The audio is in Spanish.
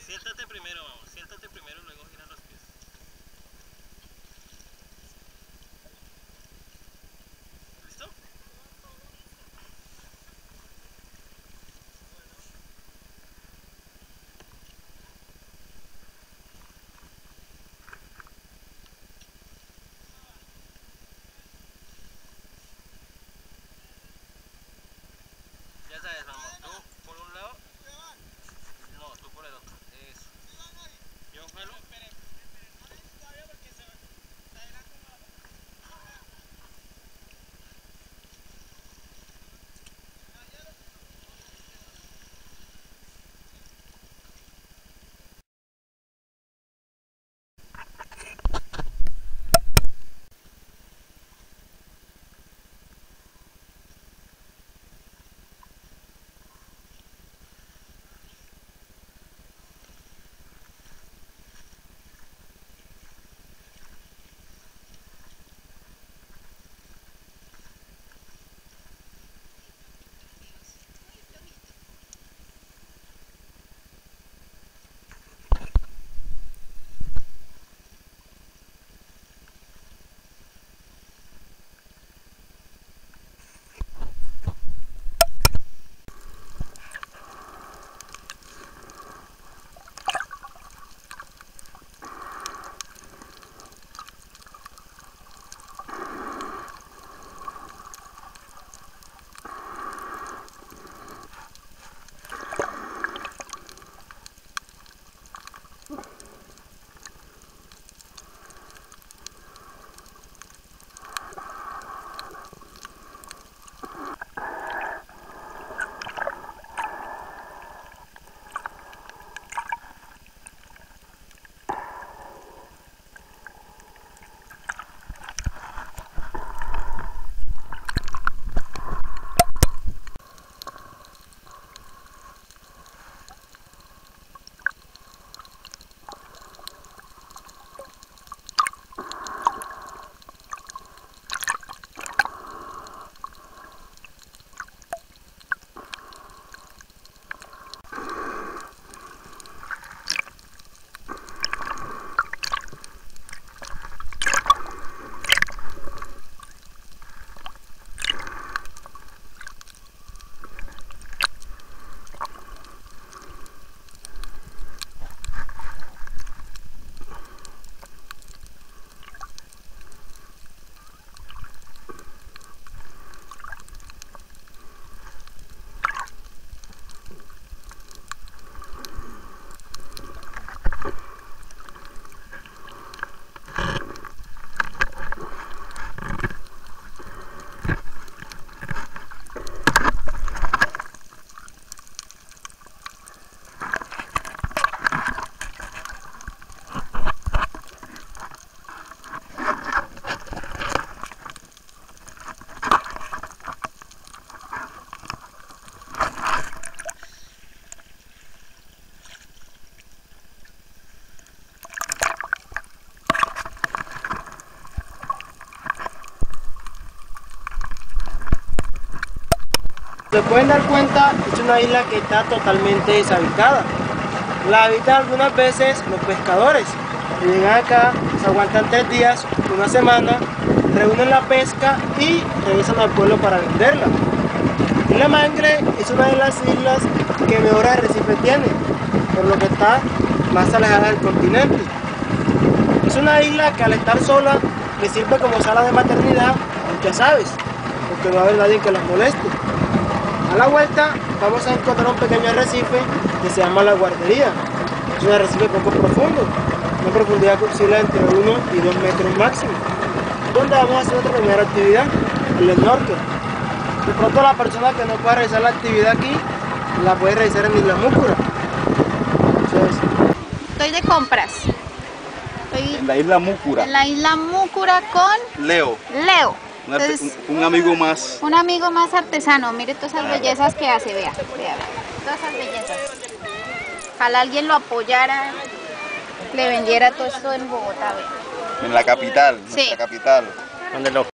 Siéntate primero, vamos. Siéntate primero y luego gira los pies. ¿Listo? Ya sabes, vamos. Tú por un lado. No, tú por el otro. Eso. Yo jalo. Se pueden dar cuenta, es una isla que está totalmente deshabitada. La habitan algunas veces los pescadores, que llegan acá, se aguantan 3 días, una semana, reúnen la pesca y regresan al pueblo para venderla. Isla Mangre es una de las islas que mejor arrecife tiene, por lo que está más alejada del continente. Es una isla que al estar sola le sirve como sala de maternidad a muchas aves, porque no va a haber nadie que las moleste. A la vuelta vamos a encontrar un pequeño arrecife que se llama La Guardería. Es un arrecife poco profundo, una profundidad que oscila entre 1 y 2 metros máximo, donde vamos a hacer otra primera actividad, el snorkel. De pronto la persona que no pueda realizar la actividad aquí, la puede realizar en Isla Múcura. Estoy de compras. En la Isla Múcura. En la Isla Múcura con Leo. Entonces, Un amigo más. un amigo más artesano. Mire todas esas bellezas que hace, vea. Todas esas bellezas. Ojalá alguien lo apoyara, le vendiera todo esto en Bogotá, vea. En la capital. Sí. Nuestra capital. Donde lo